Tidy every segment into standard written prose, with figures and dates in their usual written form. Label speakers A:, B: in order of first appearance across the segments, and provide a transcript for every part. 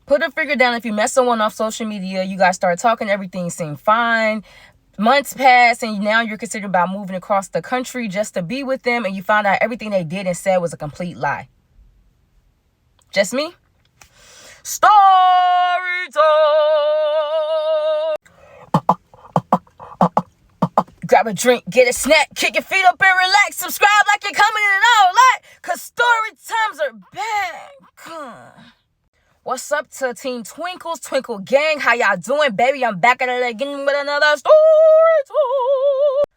A: Put a figure down if you met someone off social media, you guys start talking, everything seemed fine. Months pass and now you're considering about moving across the country just to be with them, and you find out everything they did and said was a complete lie. Just me? Story time! Grab a drink, get a snack, kick your feet up and relax. Subscribe like you're coming in and all that, cause story times are back. What's up to Team Twinkles, Twinkle Gang? How y'all doing, baby? I'm back at it again with another story time.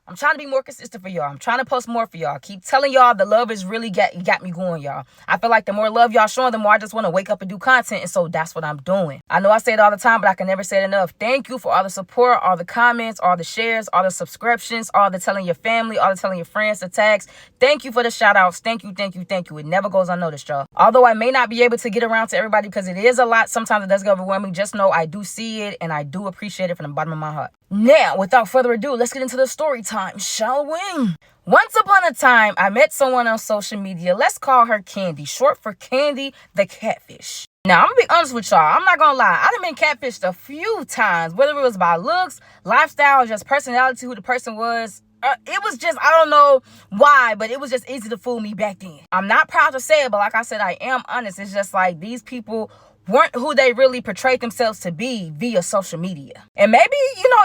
A: I'm trying to be more consistent for y'all. I'm trying to post more for y'all. Keep telling y'all the love is really got me going, y'all. I feel like the more love y'all showing, the more I just want to wake up and do content. And so that's what I'm doing. I know I say it all the time, but I can never say it enough. Thank you for all the support, all the comments, all the shares, all the subscriptions, all the telling your family, all the telling your friends, the tags. Thank you for the shout outs. Thank you, thank you, thank you. It never goes unnoticed, y'all. Although I may not be able to get around to everybody because it is a lot, sometimes it does get overwhelming. Just know I do see it and I do appreciate it from the bottom of my heart. Now, without further ado, let's get into the story time, shall we? Once upon a time, I met someone on social media. Let's call her Candy, short for Candy the Catfish. Now, I'm gonna be honest with y'all. I'm not gonna lie. I've been catfished a few times, whether it was by looks, lifestyle, or just personality, who the person was. It was just, I don't know why, but it was just easy to fool me back then. I'm not proud to say it, but like I said, I am honest. It's just like these people weren't who they really portrayed themselves to be via social media. And maybe,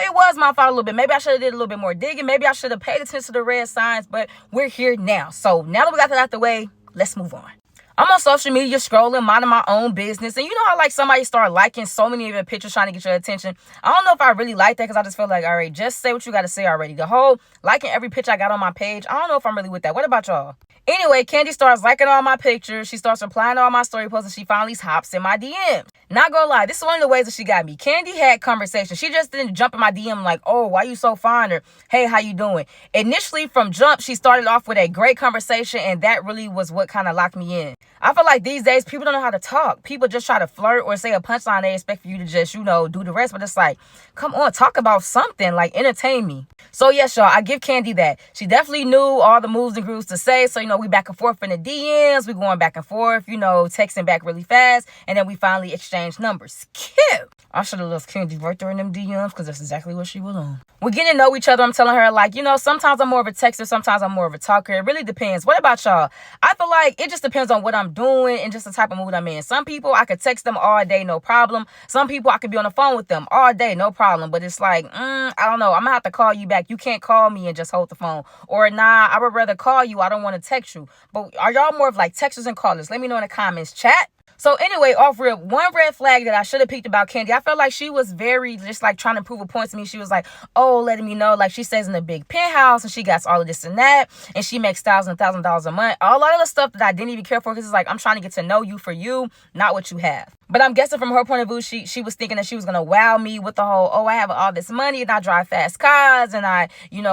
A: it was my fault a little bit. Maybe I should have did a little bit more digging. Maybe I should have paid attention to the red signs, but we're here now. So now that we got that out the way, let's move on. I'm on social media scrolling, minding my own business. And you know how like somebody start liking so many of your pictures trying to get your attention? I don't know if I really like that because I just feel like, all right, just say what you got to say already. The whole liking every picture I got on my page, I don't know if I'm really with that. What about y'all? Anyway, Candy starts liking all my pictures. She starts replying to all my story posts and she finally hops in my DMs. Not gonna lie, this is one of the ways that she got me. Candy had conversation. She just didn't jump in my DM like, oh, why you so fine? Or, hey, how you doing? Initially from jump, she started off with a great conversation and that really was what kind of locked me in. I feel like these days people don't know how to talk. People just try to flirt or say a punchline. They expect for you to just, do the rest. But it's like, come on, talk about something. Like, entertain me. So, yes, y'all, I give Candy that. She definitely knew all the moves and grooves to say. So, we back and forth in the DMs. We going back and forth, texting back really fast. And then we finally exchanged numbers. Cute. I should have left Candy right there in them DMs because that's exactly what she was on. We're getting to know each other. I'm telling her, like, sometimes I'm more of a texter. Sometimes I'm more of a talker. It really depends. What about y'all? I feel like it just depends on what I'm doing and just the type of mood I'm in. Some people, I could text them all day, no problem. Some people, I could be on the phone with them all day, no problem. But it's like, I don't know. I'm going to have to call you back. You can't call me and just hold the phone. Or, nah, I would rather call you. I don't want to text you. But are y'all more of like texters and callers? Let me know in the comments, chat. So anyway, off rip, one red flag that I should have picked about Candy, I felt like she was very just like trying to prove a point to me. She was like, oh, letting me know, like she stays in a big penthouse and she got all of this and that. And she makes thousands and $1,000 a month. A lot of the stuff that I didn't even care for because it's like, I'm trying to get to know you for you, not what you have. But I'm guessing from her point of view, she was thinking that she was going to wow me with the whole, oh, I have all this money and I drive fast cars and I,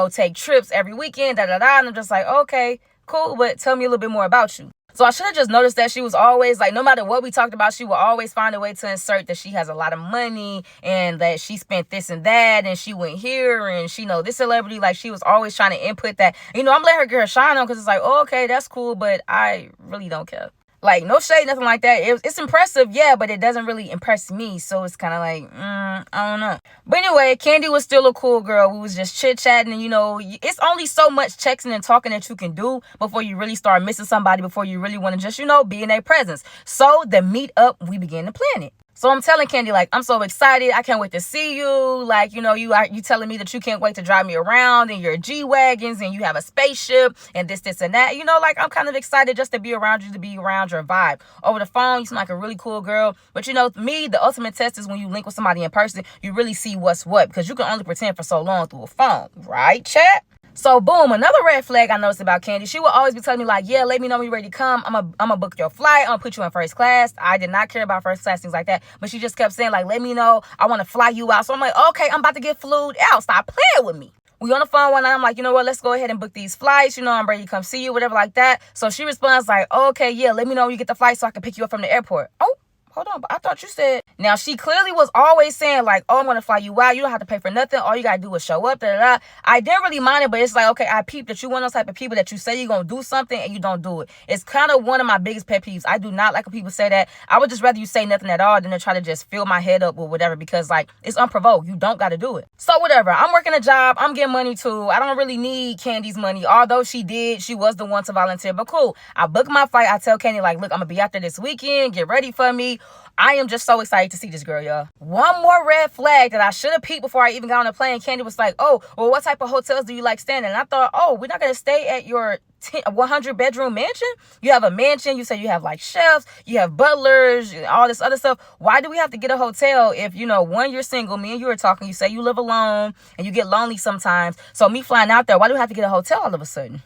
A: take trips every weekend, And I'm just like, okay, cool. But tell me a little bit more about you. So I should have just noticed that she was always like, no matter what we talked about, she will always find a way to insert that she has a lot of money and that she spent this and that and she went here and she know this celebrity. Like she was always trying to input that. I'm letting her get her shine on because it's like, oh, okay, that's cool, but I really don't care. Like, no shade, nothing like that. It's impressive, yeah, but it doesn't really impress me. So it's kind of like, I don't know. But anyway, Candy was still a cool girl. We was just chit-chatting. And, it's only so much texting and talking that you can do before you really start missing somebody, before you really want to just, be in their presence. So the meet up, we began to plan it. So I'm telling Candy, like, I'm so excited. I can't wait to see you. Like, you telling me that you can't wait to drive me around in your G-Wagons and you have a spaceship and this and that. Like, I'm kind of excited just to be around you, to be around your vibe. Over the phone, you seem like a really cool girl. But, me, the ultimate test is when you link with somebody in person, you really see what's what. Because you can only pretend for so long through a phone. Right, chat? So, boom, another red flag I noticed about Candy. She would always be telling me, like, yeah, let me know when you're ready to come. I'm gonna book your flight. I'm going to put you in first class. I did not care about first class, things like that. But she just kept saying, like, let me know. I want to fly you out. So, I'm like, okay, I'm about to get flued out. Stop playing with me. We on the phone one night. I'm like, you know what? Let's go ahead and book these flights. I'm ready to come see you, whatever like that. So, she responds like, okay, yeah, let me know when you get the flight so I can pick you up from the airport. Oh, hold on, but I thought you said. Now, she clearly was always saying, like, oh, I'm going to fly you out. You don't have to pay for nothing. All you got to do is show up. Da, da, da. I didn't really mind it, but it's like, okay, I peeped that you one of those type of people that you say you're going to do something and you don't do it. It's kind of one of my biggest pet peeves. I do not like when people say that. I would just rather you say nothing at all than to try to just fill my head up with whatever, because, like, it's unprovoked. You don't got to do it. So, whatever. I'm working a job. I'm getting money, too. I don't really need Candy's money, although she was the one to volunteer. But cool. I book my flight. I tell Candy, like, look, I'm going to be out there this weekend. Get ready for me. I am just so excited to see this girl, y'all. One more red flag that I should have peeped before I even got on the plane. Candy was like, oh, well, what type of hotels do you like staying in? And I thought, oh, we're not going to stay at your 100-bedroom mansion? You have a mansion. You say you have, like, chefs. You have butlers, all this other stuff. Why do we have to get a hotel if, you know, one, you're single. Me and you are talking. You say you live alone and you get lonely sometimes. So me flying out there, why do we have to get a hotel all of a sudden?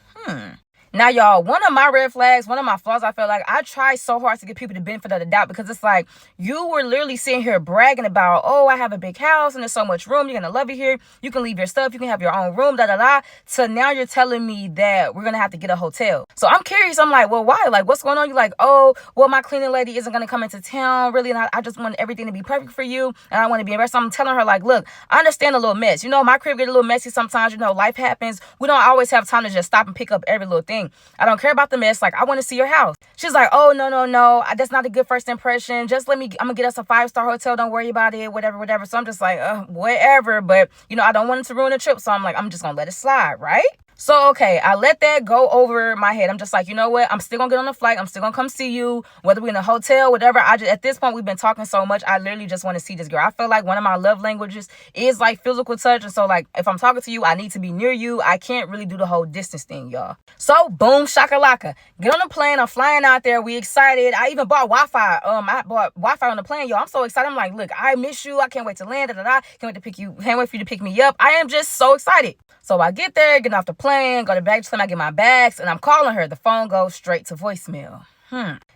A: Now, y'all, one of my red flags, one of my flaws, I feel like I try so hard to give people the benefit of the doubt, because it's like, you were literally sitting here bragging about, oh, I have a big house and there's so much room. You're going to love it here. You can leave your stuff. You can have your own room, da, da, da. So now you're telling me that we're going to have to get a hotel. So I'm curious. I'm like, well, why? Like, what's going on? You're like, oh, well, my cleaning lady isn't going to come into town, really. And I just want everything to be perfect for you. And I want to be embarrassed. So I'm telling her, like, look, I understand a little mess. You know, my crib get a little messy sometimes. You know, life happens. We don't always have time to just stop and pick up every little thing. I don't care about the mess. Like, I want to see your house. She's like, oh, no. That's not a good first impression. Just I'm gonna get us a 5-star hotel. Don't worry about it. Whatever. So I'm just like, whatever. But, you know, I don't want it to ruin the trip. So I'm like, I'm just gonna let it slide, right? So, okay, I let that go over my head. I'm just like, you know what? I'm still going to get on the flight. I'm still going to come see you, whether we're in a hotel, whatever. At this point, we've been talking so much. I literally just want to see this girl. I feel like one of my love languages is, like, physical touch. And so, like, if I'm talking to you, I need to be near you. I can't really do the whole distance thing, y'all. So, boom, shakalaka. Get on the plane. I'm flying out there. We excited. I even bought Wi-Fi. I bought Wi-Fi on the plane, y'all. I'm so excited. I'm like, look, I miss you. I can't wait to land. Can't wait for you to pick me up. I am just so excited. So I get there, get off the plane, go to baggage claim, I get my bags, and I'm calling her. The phone goes straight to voicemail.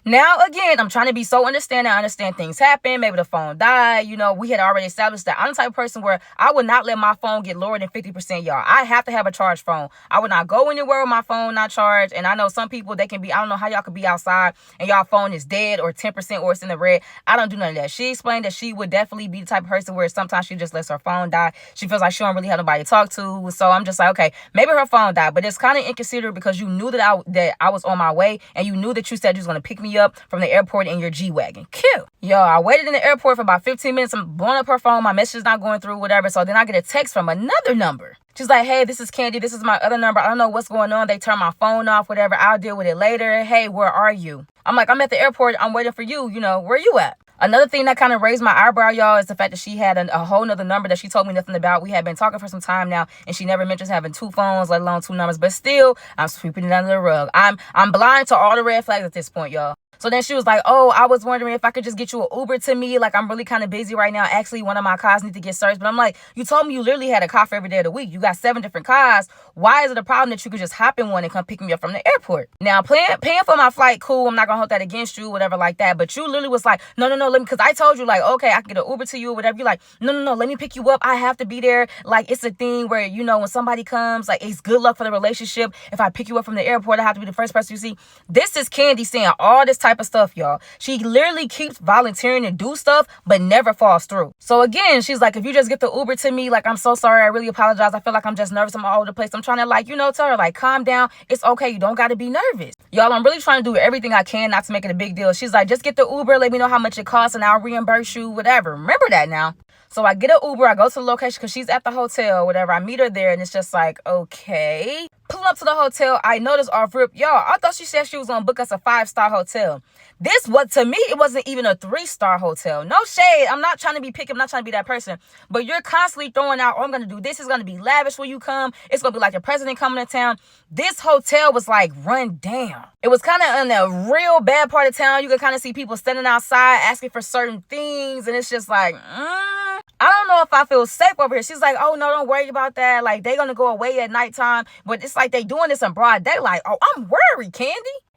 A: Now, again, I'm trying to be so understanding. I understand things happen. Maybe the phone died. You know, we had already established that I'm the type of person where I would not let my phone get lower than 50%, y'all. I have to have a charged phone. I would not go anywhere with my phone not charged. And I know some people, they can be, I don't know how y'all could be outside and y'all phone is dead or 10% or it's in the red. I don't do none of that. She explained that she would definitely be the type of person where sometimes she just lets her phone die. She feels like she don't really have nobody to talk to. So I'm just like, okay, maybe her phone died. But it's kind of inconsiderate because you knew that I was on my way and you knew that you said you was going to pick me up from the airport in your G-Wagon. Cute. Yo, I waited in the airport for about 15 minutes. I'm blowing up her phone. My message is not going through, whatever. So then I get a text from another number. She's like, hey, this is Candy. This is my other number. I don't know what's going on. They turned my phone off, whatever. I'll deal with it later. Hey, where are you? I'm like, I'm at the airport. I'm waiting for you. You know, where you at? Another thing that kind of raised my eyebrow, y'all, is the fact that she had a whole nother number that she told me nothing about. We had been talking for some time now, and she never mentions having 2 phones, let alone 2 numbers. But still, I'm sweeping it under the rug. I'm blind to all the red flags at this point, y'all. So then she was like, oh, I was wondering if I could just get you an Uber to me. Like, I'm really kind of busy right now. Actually, one of my cars need to get searched. But I'm like, you told me you literally had a car for every day of the week. You got 7 different cars. Why is it a problem that you could just hop in one and come pick me up from the airport? Now, paying for my flight, cool. I'm not going to hold that against you, whatever like that. But you literally was like, no, let me, because I told you, like, okay, I can get an Uber to you or whatever. You're like, no, let me pick you up. I have to be there. Like, it's a thing where, you know, when somebody comes, like, it's good luck for the relationship. If I pick you up from the airport, I have to be the first person you see. This is Candy saying all this type of stuff, y'all. She literally keeps volunteering to do stuff, but never falls through. So again, she's like, if you just get the Uber to me, like, I'm so sorry. I really apologize. I feel like I'm just nervous. I'm all over the place. I'm trying to, like, you know, tell her, like, calm down. It's okay. You don't got to be nervous. Y'all, I'm really trying to do everything I can not to make it a big deal. She's like, just get the Uber. Let me know how much it costs and I'll reimburse you, whatever. Remember that now. So I get an Uber. I go to the location because she's at the hotel, whatever. I meet her there and it's just like, okay. Pulling up to the hotel, I notice off rip, y'all, I thought she said she was going to book us a 5-star hotel. This was, to me, it wasn't even a 3-star hotel. No shade. I'm not trying to be picky. I'm not trying to be that person. But you're constantly throwing out, oh, I'm going to do this. It's going to be lavish when you come. It's going to be like the president coming to town. This hotel was like run down. It was kind of in a real bad part of town. You could kind of see people standing outside asking for certain things. And it's just like, I don't know if I feel safe over here. She's like, oh, no, don't worry about that. Like, they're going to go away at nighttime. But it's like they doing this in broad daylight. Oh, I'm worried, Candy.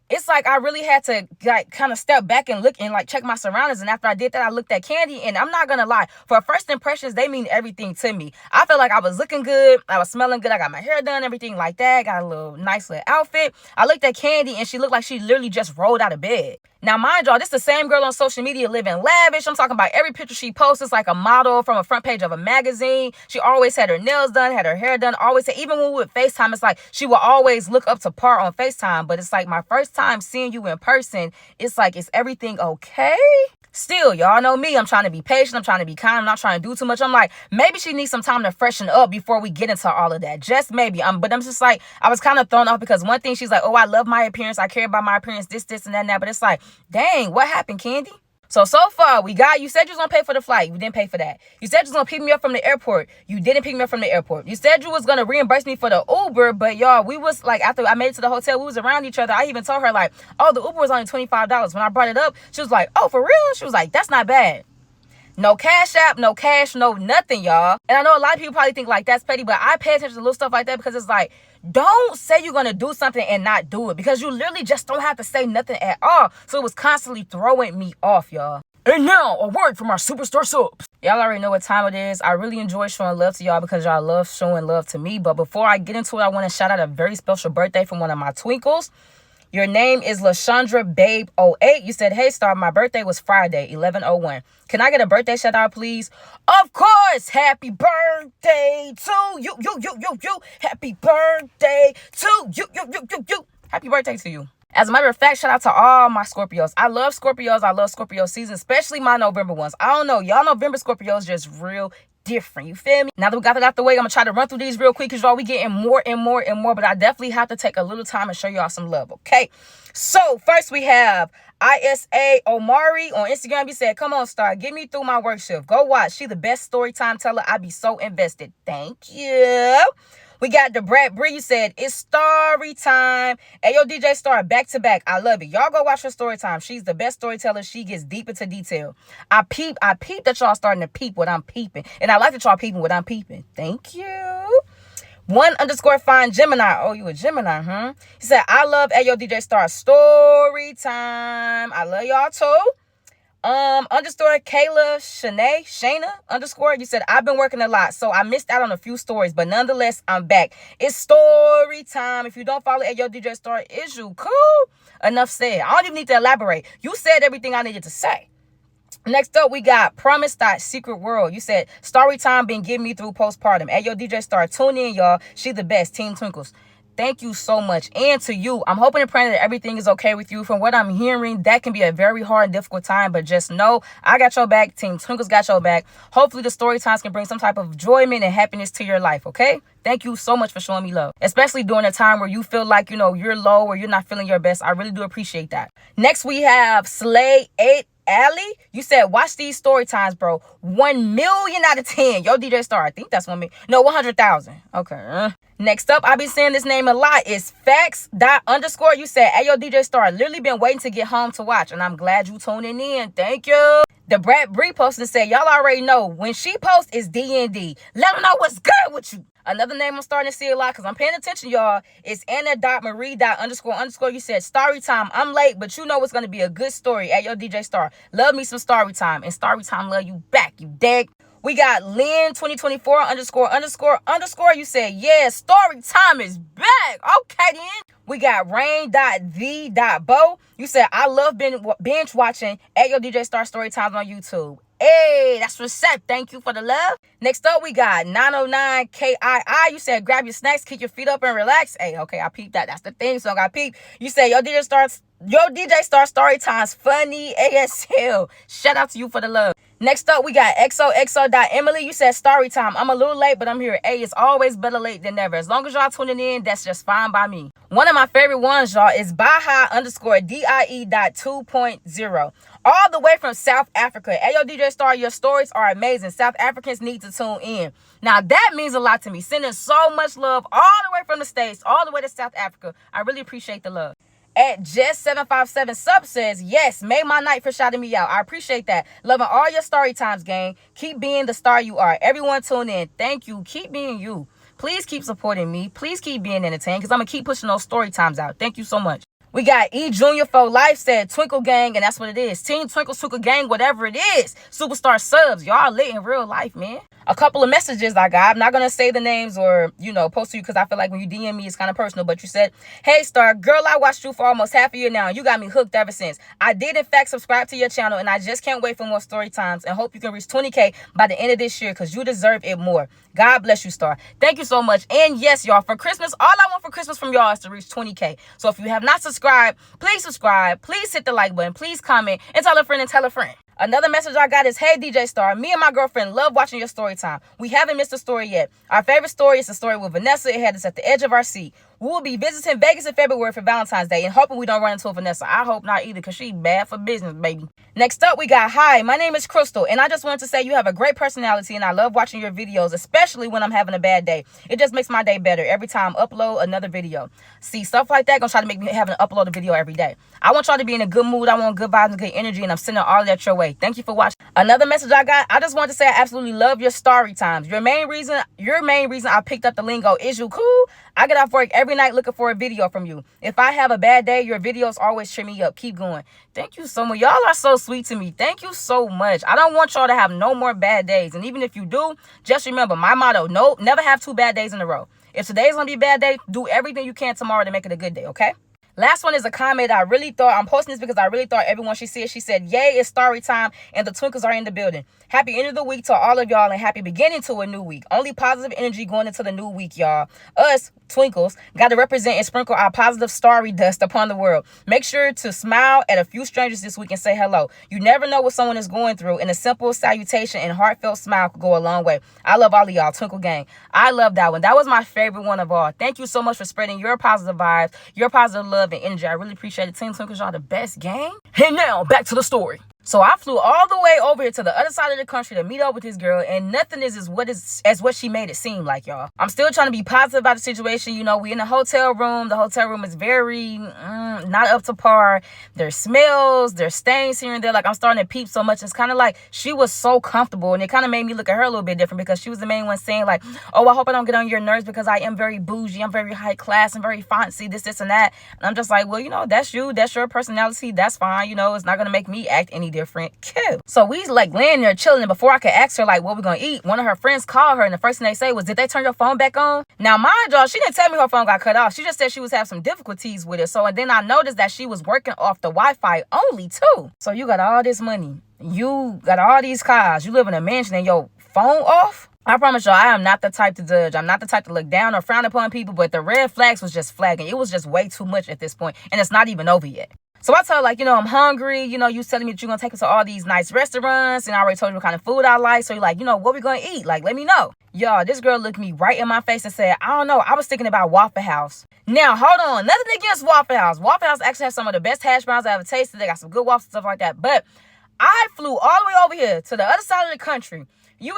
A: It's like I really had to, like, kind of step back and look and, like, check my surroundings. And after I did that, I looked at Candy. And I'm not going to lie. For first impressions, they mean everything to me. I felt like I was looking good. I was smelling good. I got my hair done, everything like that. Got a nice little outfit. I looked at Candy and she looked like she literally just rolled out of bed. Now, mind y'all, this is the same girl on social media living lavish. I'm talking about every picture she posts is like a model from a front page of a magazine. She always had her nails done, had her hair done, always had, even when we would FaceTime, it's like she will always look up to par on FaceTime. But it's like my first time seeing you in person, it's like, is everything okay? Still, y'all know me. I'm trying to be patient. I'm trying to be kind. I'm not trying to do too much. I'm like, maybe she needs some time to freshen up before we get into all of that. Just maybe. But I'm just like, I was kind of thrown off because one thing she's like, oh, I love my appearance. I care about my appearance, this, and that, and that. But it's like, dang, what happened, Candy? So far, you said you was going to pay for the flight. You didn't pay for that. You said you was going to pick me up from the airport. You didn't pick me up from the airport. You said you was going to reimburse me for the Uber, but y'all, we was like, after I made it to the hotel, we was around each other. I even told her like, oh, the Uber was only $25. When I brought it up, she was like, oh, for real? She was like, that's not bad. No cash app, no cash, no nothing, y'all. And I know a lot of people probably think like that's petty, but I pay attention to little stuff like that because it's like, don't say you're going to do something and not do it because you literally just don't have to say nothing at all. So it was constantly throwing me off, y'all. And now, a word from our superstar subs. Y'all already know what time it is. I really enjoy showing love to y'all because y'all love showing love to me. But before I get into it, I want to shout out a very special birthday from one of my twinkles. Your name is LaShandra Babe 08. You said, hey, Star, my birthday was Friday, 11/01. Can I get a birthday shout out, please? Of course. Happy birthday to you. Happy birthday to you. Happy birthday to you. As a matter of fact, shout out to all my Scorpios. I love Scorpios. I love Scorpio season, especially my November ones. I don't know. Y'all November Scorpios just real different. You feel me? Now that we got that out the way, I'm going to try to run through these real quick because y'all, we getting more and more, but I definitely have to take a little time and show y'all some love, okay? So first we have ISA Omari on Instagram. He said, come on, Star, get me through my work shift. Go watch. She the best story time teller. I be so invested. Thank you. We got the Brad Bree. You said, it's story time. Ayo, DJ Star, back to back. I love it. Y'all go watch her story time. She's the best storyteller. She gets deep into detail. I peep that y'all starting to peep what I'm peeping. And I like that y'all peeping what I'm peeping. Thank you. 1_fine Gemini. Oh, you a Gemini, huh? He said, I love Ayo, DJ Star story time. I love y'all too. Kayla Shayna _ you said, I've been working a lot, so I missed out on a few stories, but nonetheless, I'm back. It's story time. If you don't follow Ayo DJ Star, is you cool? Enough said. I don't even need to elaborate. You said everything I needed to say. Next up, we got Promise.Secret World. You said, story time been getting me through postpartum. Ayo DJ Star, tune in, y'all. She the best. Team Twinkles. Thank you so much. And to you, I'm hoping and praying that everything is okay with you. From what I'm hearing, that can be a very hard and difficult time, but just know I got your back. Team Twinkles got your back. Hopefully the story times can bring some type of enjoyment and happiness to your life, okay? Thank you so much for showing me love, especially during a time where you feel like, you're low or you're not feeling your best. I really do appreciate that. Next, we have Slay 8 Allie. You said, watch these story times, bro. 1 million out of 10. Yo, DJ Star, I think that's 1 million. No, 100,000. Okay. Next up, I've been saying this name a lot. It's Facts. _ You said, hey, yo, DJ Star, literally been waiting to get home to watch, and I'm glad you tuning in. Thank you. The Brad Bree posted and said, y'all already know when she posts, it's D&D. Let them know what's good with you. Another name I'm starting to see a lot because I'm paying attention, y'all. It's Anna.Marie. __. You said, story time. I'm late, but you know it's going to be a good story. At your DJ Star. Love me some story time. And story time love you back, you dig? We got Lynn 2024 __. You said, yeah, story time is back. Okay, then. We got Rain.V.Bo. You said, I love binge watching at your DJ Star story times on YouTube. Hey, that's what's up. Thank you for the love. Next up, we got 909 KII. You said, grab your snacks, kick your feet up, and relax. Hey, okay, I peeped that. That's the theme song I peeped. You said, Yo, DJ Star story times funny ASL. Shout out to you for the love. Next up, we got XOXO.Emily. You said, story time. I'm a little late, but I'm here. Hey, it's always better late than never. As long as y'all tuning in, that's just fine by me. One of my favorite ones, y'all, is Baha_DIE.2.0. All the way from South Africa. Hey, yo, DJ Star, your stories are amazing. South Africans need to tune in. Now, that means a lot to me. Sending so much love all the way from the States, all the way to South Africa. I really appreciate the love. At Jess757 Sub says, yes, made my night for shouting me out. I appreciate that. Loving all your story times, gang. Keep being the star you are. Everyone tune in. Thank you. Keep being you. Please keep supporting me. Please keep being entertained because I'm going to keep pushing those story times out. Thank you so much. We got E Junior for Life said Twinkle Gang, and that's what it is. Team Twinkle Gang, whatever it is. Superstar subs. Y'all lit in real life, man. a couple of messages I got. I'm not going to say the names or, post to you because I feel like when you DM me, it's kind of personal. But you said, "Hey, Star, girl, I watched you for almost half a year now. You got me hooked ever since. I did, in fact, subscribe to your channel, and I just can't wait for more story times and hope you can reach 20K by the end of this year because you deserve it more. God bless you, Star." Thank you so much. And yes, y'all, for Christmas, all I want for Christmas from y'all is to reach 20K. So if you have not subscribed, please subscribe. Please hit the like button. Please comment and tell a friend and tell a friend. Another message I got is, "Hey, DJ Star, me and my girlfriend love watching your story time. We haven't missed a story yet. Our favorite story is the story with Vanessa. It had us at the edge of our seat. We will be visiting Vegas in February for Valentine's Day and hoping we don't run into a Vanessa." I hope not either because she bad for business, baby. Next up, we got, "Hi, my name is Crystal, and I just wanted to say you have a great personality and I love watching your videos, especially when I'm having a bad day. It just makes my day better every time I upload another video." See, stuff like that gonna try to make me having to upload a video every day. I want y'all to be in a good mood. I want good vibes and good energy, and I'm sending all that your way. Thank you for watching. Another message I got, "I just wanted to say I absolutely love your story times. Your main reason I picked up the lingo is you cool. I get off work every night looking for a video from you. If I have a bad day, your videos always cheer me up. Keep going." Thank you so much. Y'all are so sweet to me. Thank you so much. I don't want y'all to have no more bad days. And even if you do, just remember my motto, no, never have 2 bad days in a row. If today's gonna be a bad day, do everything you can tomorrow to make it a good day, okay? Last one is a comment I'm posting this because I really thought everyone should see it. She said, "Yay, it's story time and the Twinkles are in the building. Happy end of the week to all of y'all and happy beginning to a new week. Only positive energy going into the new week, y'all. Us, Twinkles, got to represent and sprinkle our positive starry dust upon the world. Make sure to smile at a few strangers this week and say hello. You never know what someone is going through, and a simple salutation and heartfelt smile could go a long way. I love all of y'all, Twinkle Gang." I love that one. That was my favorite one of all. Thank you so much for spreading your positive vibes, your positive love and energy. I really appreciate it. Team Twinkles, y'all the best gang. And now, back to the story. So I flew all the way over here to the other side of the country to meet up with this girl, and nothing is what she made it seem like, y'all. I'm still trying to be positive about the situation. We in a hotel room. The hotel room is very not up to par. There's smells, there's stains here and there. Like, I'm starting to peep so much. It's kind of like she was so comfortable, and it kind of made me look at her a little bit different because she was the main one saying like, "Oh, I hope I don't get on your nerves because I am very bougie. I'm very high class. I'm very fancy, this, and that." And I'm just like, well, that's you. That's your personality. That's fine. It's not going to make me act any different. Cute. So we like laying there chilling, and before I could ask her like what we're gonna eat, one of her friends called her, and the first thing they say was, "Did they turn your phone back on?" Now mind y'all, she didn't tell me her phone got cut off. She just said she was having some difficulties with it. So and then I noticed that she was working off the Wi-Fi only too. So you got all this money, you got all these cars, you live in a mansion, and your phone off? I promise y'all, I am not the type to judge. I'm not the type to look down or frown upon people, but the red flags was just flagging. It was just way too much at this point, and it's not even over yet. So I told her, like, I'm hungry. You telling me that you're going to take me to all these nice restaurants, and I already told you what kind of food I like. So you're like, what we going to eat? Like, let me know. Y'all, this girl looked me right in my face and said, "I don't know. I was thinking about Waffle House." Now, hold on. Nothing against Waffle House. Waffle House actually has some of the best hash browns I ever tasted. They got some good waffles and stuff like that. But I flew all the way over here to the other side of the country. You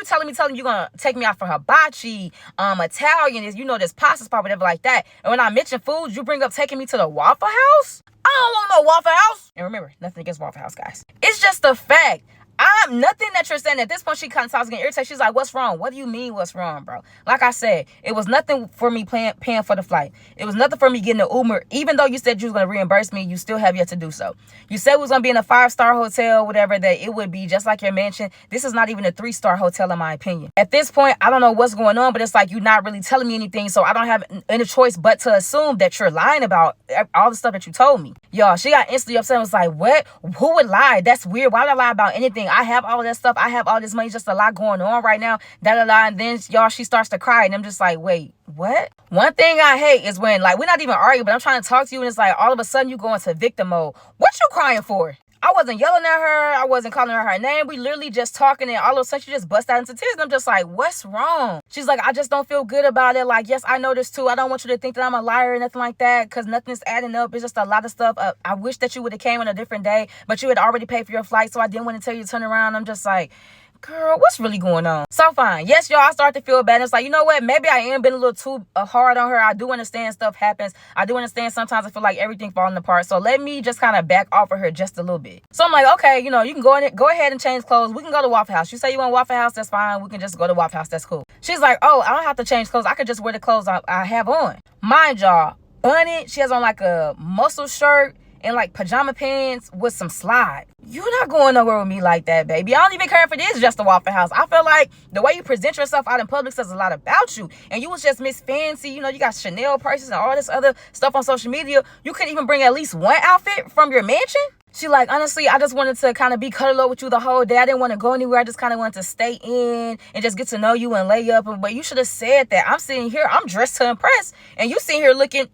A: telling me you're going to take me out for hibachi, Italian, this pasta spot, whatever like that. And when I mention foods, you bring up taking me to the Waffle House? I don't want no Waffle House. And remember, nothing against Waffle House, guys. It's just a fact. I'm nothing that you're saying. At this point, she kind of starts getting irritated. She's like, "What's wrong? What do you mean what's wrong, bro?" Like I said, it was nothing for me paying for the flight. It was nothing for me getting an Uber. Even though you said you was going to reimburse me, you still have yet to do so. You said we was going to be in a 5-star hotel, whatever, that it would be just like your mansion. This is not even a 3-star hotel, in my opinion. At this point, I don't know what's going on, but it's like you're not really telling me anything, so I don't have any choice but to assume that you're lying about all the stuff that you told me. Y'all, she got instantly upset and was like, "What? Who would lie? That's weird. Why would I lie about anything? I have all of that stuff. I have all this money. Just a lot going on right now. Da-da-da." And then, y'all, she starts to cry. And I'm just like, wait, what? One thing I hate is when, like, we're not even arguing, but I'm trying to talk to you, and it's like, all of a sudden, you go into victim mode. What you crying for? I wasn't yelling at her. I wasn't calling her name. We literally just talking, and all of a sudden, she just bust out into tears. And I'm just like, what's wrong? She's like, "I just don't feel good about it. Like, yes, I know this too. I don't want you to think that I'm a liar or nothing like that, because nothing's adding up. It's just a lot of stuff. I wish that you would have came on a different day, but you had already paid for your flight, so I didn't want to tell you to turn around." I'm just like, girl, what's really going on? So fine. Yes, y'all, I start to feel bad. It's like, you know what? Maybe I am being a little too hard on her. I do understand stuff happens. I do understand sometimes I feel like everything falling apart. So let me just kind of back off of her just a little bit. So I'm like, okay, you can go ahead and change clothes. We can go to Waffle House. You say you want Waffle House? That's fine. We can just go to Waffle House. That's cool. She's like, "Oh, I don't have to change clothes. I could just wear the clothes I have on." Mind y'all, bunny, she has on like a muscle shirt and like pajama pants with some slide. You're not going nowhere with me like that, baby. I don't even care if it is just a Waffle House. I feel like the way you present yourself out in public says a lot about you. And you was just Miss Fancy. You know, you got Chanel purses and all this other stuff on social media. You couldn't even bring at least one outfit from your mansion? She like, honestly, I just wanted to kind of be cuddled up with you the whole day. I didn't want to go anywhere. I just kind of wanted to stay in and just get to know you and lay up. But you should have said that. I'm sitting here, I'm dressed to impress. And you sitting here looking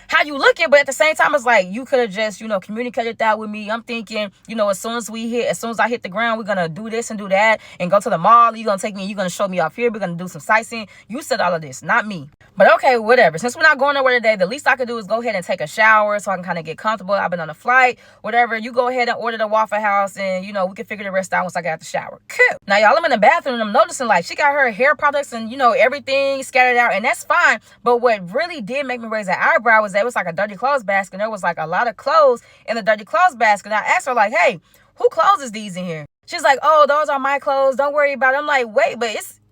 A: how you looking, but at the same time, it's like you could have just, you know, communicated that with me. I'm thinking, you know, as soon as I hit the ground, we're gonna do this and do that and go to the mall. You're gonna take me, you're gonna show me off here, we're gonna do some sightseeing. You said all of this, not me. But okay, whatever. Since we're not going nowhere today, the least I could do is go ahead and take a shower so I can kind of get comfortable. I've been on a flight, whatever. You go ahead and order the Waffle House and, you know, we can figure the rest out once I get out the shower. Cool. Now, y'all, I'm in the bathroom and I'm noticing, like, she got her hair products and, you know, everything scattered out, and that's fine. But what really did make me raise an eyebrow was that it was like a dirty clothes basket. And there was like a lot of clothes in the dirty clothes basket. And I asked her, like, hey, who clothes is these in here? She's like, oh, those are my clothes. Don't worry about it. I'm like, wait, but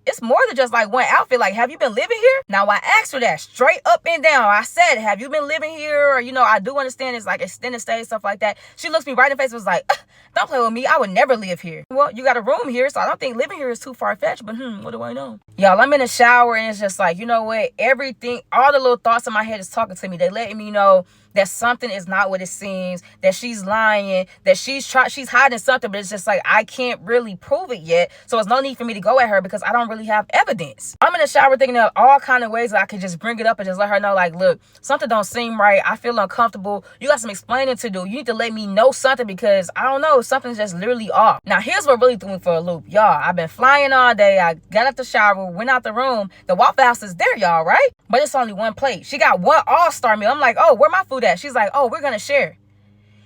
A: it's more than just like one outfit. Like, have you been living here? Now, I asked her that straight up and down. I said, have you been living here? Or, you know, I do understand it's like extended stay, stuff like that. She looks me right in the face and was like, don't play with me. I would never live here. Well, you got a room here, so I don't think living here is too far-fetched, but what do I know? Y'all, I'm in the shower and it's just like, you know what? Everything, all the little thoughts in my head is talking to me. They letting me know that something is not what it seems, that she's lying, that she's hiding something, but it's just like, I can't really prove it yet. So there's no need for me to go at her because I don't really have evidence. I'm in the shower thinking of all kind of ways that I could just bring it up and just let her know, like, look, something don't seem right. I feel uncomfortable. You got some explaining to do. You need to let me know something because I don't know, something's just literally off. Now, here's what really threw me for a loop. Y'all, I've been flying all day. I got out the shower, went out the room. The Waffle House is there, y'all, right? But it's only one plate. She got one all-star meal. I'm like, oh, where my food at? She's like, oh, we're gonna share.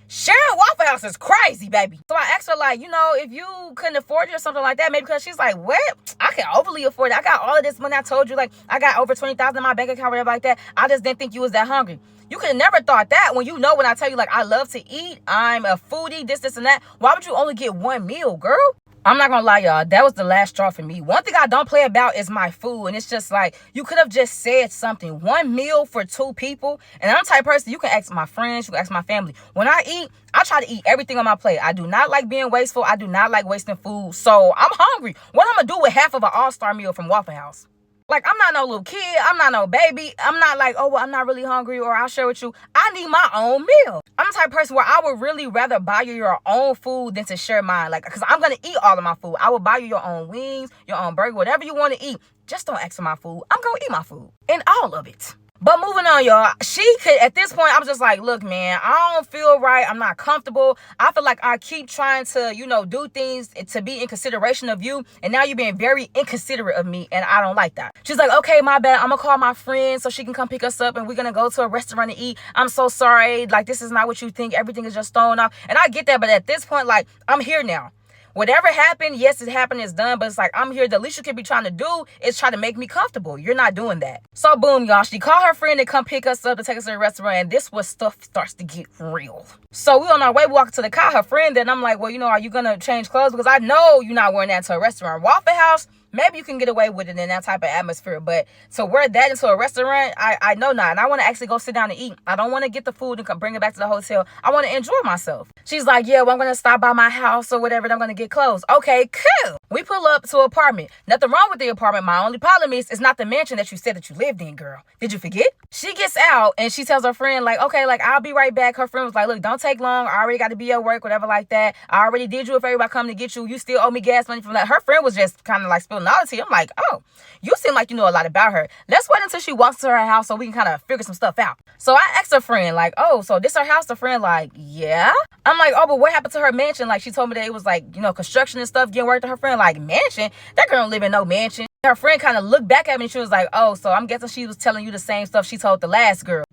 A: Sharing Waffle House is crazy, baby. So I asked her, like, you know, if you couldn't afford it or something like that, maybe because she's like, what? I can overly afford it. I got all of this money. I told you, like, I got over 20,000 in my bank account, whatever like that. I just didn't think you was that hungry. You could have never thought that when you know when I tell you, like, I love to eat, I'm a foodie, this, and that. Why would you only get one meal, girl? I'm not gonna lie, y'all. That was the last straw for me. One thing I don't play about is my food. And it's just like, you could have just said something. One meal for two people. And I'm the type of person, you can ask my friends, you can ask my family. When I eat, I try to eat everything on my plate. I do not like being wasteful. I do not like wasting food. So I'm hungry. What I'm gonna do with half of an all-star meal from Waffle House? Like, I'm not no little kid. I'm not no baby. I'm not like, oh, well, I'm not really hungry or I'll share with you. I need my own meal. I'm the type of person where I would really rather buy you your own food than to share mine. Like, because I'm going to eat all of my food. I will buy you your own wings, your own burger, whatever you want to eat. Just don't ask for my food. I'm going to eat my food. And all of it. But moving on, y'all, she could, at this point, I was just like, look, man, I don't feel right. I'm not comfortable. I feel like I keep trying to, you know, do things to be in consideration of you. And now you're being very inconsiderate of me. And I don't like that. She's like, okay, my bad. I'm going to call my friend so she can come pick us up. And we're going to go to a restaurant and eat. I'm so sorry. Like, this is not what you think. Everything is just thrown off. And I get that. But at this point, like, I'm here now. Whatever happened, yes, it happened, it's done. But it's like, I'm here. The least you could be trying to do is try to make me comfortable. You're not doing that. So boom, y'all. She called her friend to come pick us up to take us to the restaurant. And this was stuff starts to get real. So we on our way walking to the car. Her friend, then I'm like, well, you know, are you going to change clothes? Because I know you're not wearing that to a restaurant. Waffle House, maybe you can get away with it in that type of atmosphere. But to wear that into a restaurant, I know not. And I want to actually go sit down and eat. I don't want to get the food and come bring it back to the hotel. I want to enjoy myself. She's like, yeah, well, I'm going to stop by my house or whatever. And I'm going to get clothes. Okay, cool. We pull up to an apartment. Nothing wrong with the apartment. My only problem is it's not the mansion that you said that you lived in, girl. Did you forget? She gets out and she tells her friend, like, okay, like, I'll be right back. Her friend was like, look, don't take long. I already got to be at work, whatever like that. I already did you a favor by coming to get you. You still owe me gas money from that. Her friend was just kind of like spilling all the tea. I'm like, oh, you seem like you know a lot about her. Let's wait until she walks to her house so we can kind of figure some stuff out. So I asked her friend, like, oh, so this her house? The friend like, yeah. I'm like, oh, but what happened to her mansion? Like, she told me that it was like, you know, construction and stuff getting work to her friend. Like, mansion? That girl don't live in no mansion. Her friend kind of looked back at me and she was like, oh, so I'm guessing she was telling you the same stuff she told the last girl.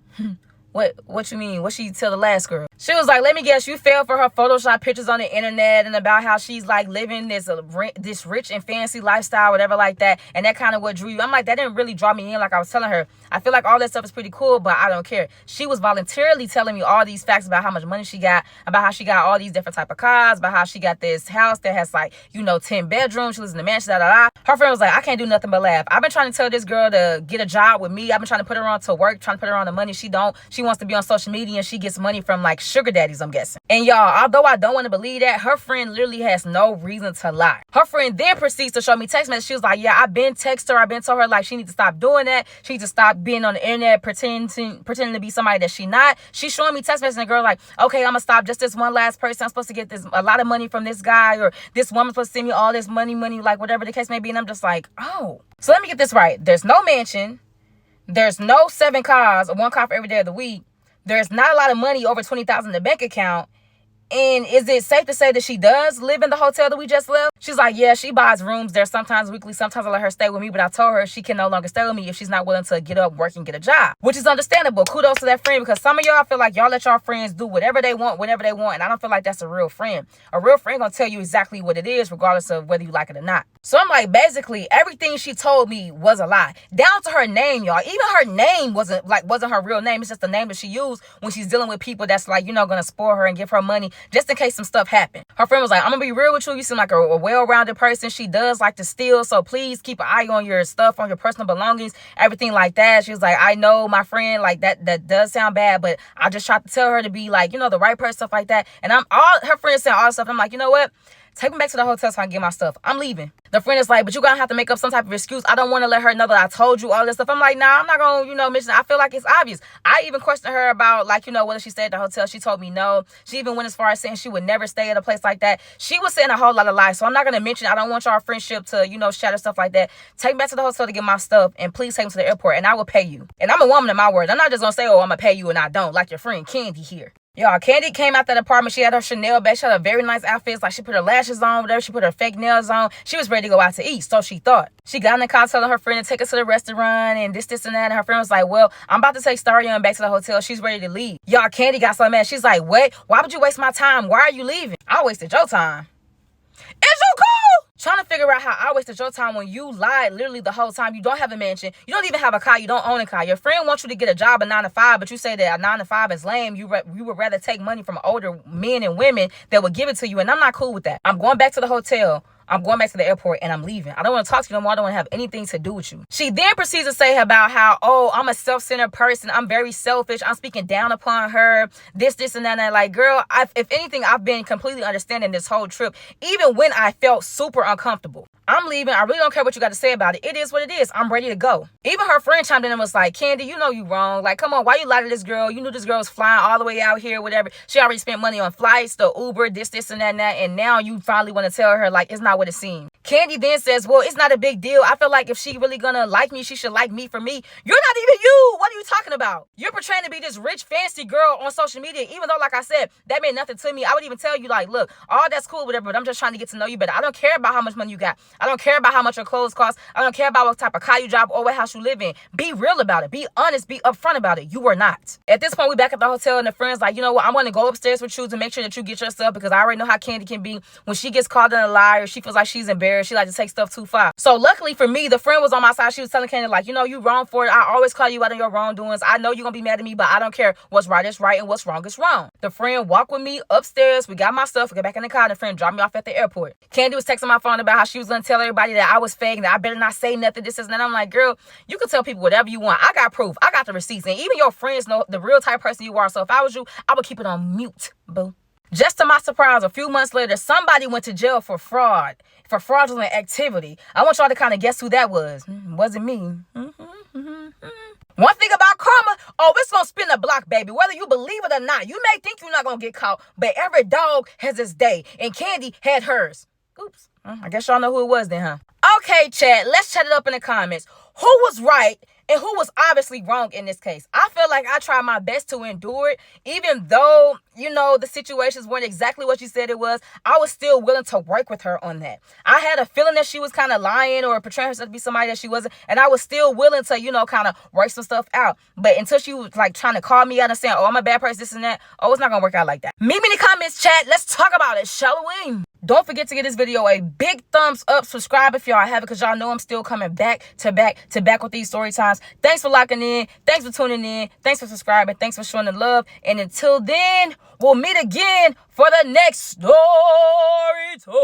A: What you mean? What she tell the last girl? She was like, let me guess, you fell for her Photoshop pictures on the internet and about how she's like living this rich and fancy lifestyle, whatever like that. And that kind of what drew you. I'm like, that didn't really draw me in. Like I was telling her, I feel like all that stuff is pretty cool, but I don't care. She was voluntarily telling me all these facts about how much money she got, about how she got all these different type of cars, about how she got this house that has like, you know, 10 bedrooms. She lives in the mansion, da, da, da. Her friend was like, I can't do nothing but laugh. I've been trying to tell this girl to get a job with me. I've been trying to put her on to work, trying to put her on the money. She don't. She wants to be on social media and she gets money from like sugar daddies, I'm guessing. And y'all, although I don't want to believe that, her friend literally has no reason to lie. Her friend then proceeds to show me text messages. She was like, yeah, I've been texting her. I've been told her like she needs to stop doing that. She needs to stop being on the internet pretending to be somebody that she not. She's showing me text messages and the girl like, okay, I'm gonna stop just this one last person. I'm supposed to get a lot of money from this guy, or this woman's supposed to send me all this money, like whatever the case may be. And I'm just like, oh. So let me get this right. There's no mansion. There's no 7 cars, or 1 car for every day of the week. There's not a lot of money, over $20,000 in the bank account. And is it safe to say that she does live in the hotel that we just left? She's like, yeah, she buys rooms there sometimes weekly. Sometimes I let her stay with me, but I told her she can no longer stay with me if she's not willing to get up, work, and get a job, which is understandable. Kudos to that friend, because some of y'all feel like y'all let y'all friends do whatever they want, whenever they want. And I don't feel like that's a real friend. A real friend gonna tell you exactly what it is, regardless of whether you like it or not. So I'm like, basically, everything she told me was a lie. Down to her name, y'all. Even her name wasn't her real name. It's just the name that she used when she's dealing with people that's like, gonna spoil her and give her money just in case some stuff happened. Her friend was like, I'm gonna be real with you. You seem like a well-rounded person. She does like to steal, so please keep an eye on your stuff, on your personal belongings, everything like that. She was like, I know my friend, like that does sound bad, but I just tried to tell her to be like, the right person, stuff like that. And her friend saying all this stuff. I'm like, you know what? Take me back to the hotel so I can get my stuff. I'm leaving. The friend is like, but you're going to have to make up some type of excuse. I don't want to let her know that I told you all this stuff. I'm like, nah, I'm not going to, mention it. I feel like it's obvious. I even questioned her about, whether she stayed at the hotel. She told me no. She even went as far as saying she would never stay at a place like that. She was saying a whole lot of lies. So I'm not going to mention it. I don't want y'all friendship to, shatter stuff like that. Take me back to the hotel to get my stuff, and please take me to the airport, and I will pay you. And I'm a woman of my word. I'm not just going to say, oh, I'm going to pay you and I don't, like your friend Candy here. Y'all, Candy came out that apartment. She had her Chanel bag. She had a very nice outfit. Like, she put her lashes on, whatever. She put her fake nails on. She was ready to go out to eat, so she thought. She got in the car telling her friend to take her to the restaurant and this, and that. And her friend was like, well, I'm about to take Starry on back to the hotel. She's ready to leave. Y'all, Candy got so mad. She's like, what? Why would you waste my time? Why are you leaving? I wasted your time. Is you cool? Trying to figure out how I wasted your time when you lied literally the whole time. You don't have a mansion. You don't even have a car. You don't own a car. Your friend wants you to get a job at 9 to 5, but you say that a 9 to 5 is lame. You would rather take money from older men and women that would give it to you, and I'm not cool with that. I'm going back to the hotel. I'm going back to the airport, and I'm leaving. I don't want to talk to you no more. I don't want to have anything to do with you. She then proceeds to say about how, oh, I'm a self-centered person. I'm very selfish. I'm speaking down upon her. This, and that. And like, girl, if anything, I've been completely understanding this whole trip, even when I felt super uncomfortable. I'm leaving. I really don't care what you got to say about it. It is what it is. I'm ready to go. Even her friend chimed in and was like, Candy, you know you wrong. Like, come on, why you lie to this girl? You knew this girl was flying all the way out here, whatever. She already spent money on flights, the Uber, this, and that, and now you finally want to tell her, like, it's not what it seemed. Candy then says, well, it's not a big deal. I feel like if she really gonna like me, she should like me for me. You're not even you. What are you talking about? You're portraying to be this rich, fancy girl on social media, even though, like I said, that meant nothing to me. I would even tell you, like, look, all that's cool, whatever, but I'm just trying to get to know you better. I don't care about how much money you got. I don't care about how much your clothes cost. I don't care about what type of car you drive or what house you live in. Be real about it. Be honest. Be upfront about it. You are not. At this point, we back at the hotel, and the friend's like, you know what? I want to go upstairs with you to make sure that you get your stuff, because I already know how Candy can be. When she gets called a liar, she feels like she's embarrassed. She likes to take stuff too far. So luckily for me, the friend was on my side. She was telling Candy, like, you wrong for it. I always call you out on your wrongdoings. I know you're going to be mad at me, but I don't care. What's right is right and what's wrong is wrong. The friend walked with me upstairs. We got my stuff. We got back in the car. And the friend dropped me off at the airport. Candy was texting my phone about how she was going to tell everybody that I was fake and that I better not say nothing, this, and that. I'm like, girl, you can tell people whatever you want. I got proof. I got the receipts. And even your friends know the real type of person you are. So if I was you, I would keep it on mute, boo. Just to my surprise, a few months later, somebody went to jail for fraud, for fraudulent activity. I want y'all to kind of guess who that was. Wasn't me. One thing about karma, it's going to spin the block, baby. Whether you believe it or not, you may think you're not going to get caught, but every dog has its day, and Candy had hers. Oops. I guess y'all know who it was then, huh? Okay, chat, let's chat it up in the comments. Who was right and who was obviously wrong in this case? I feel like I tried my best to endure it. Even though, the situations weren't exactly what you said it was, I was still willing to work with her on that. I had a feeling that she was kind of lying or portraying herself to be somebody that she wasn't. And I was still willing to, kind of work some stuff out. But until she was like trying to call me out and saying, oh, I'm a bad person, this and that. Oh, it's not going to work out like that. Meet me in the comments, chat. Let's talk about it, shall we? Don't forget to give this video a big thumbs up. Subscribe if y'all haven't, because y'all know I'm still coming back to back with these story times. Thanks for locking in. Thanks for tuning in. Thanks for subscribing. Thanks for showing the love. And until then, we'll meet again for the next story time.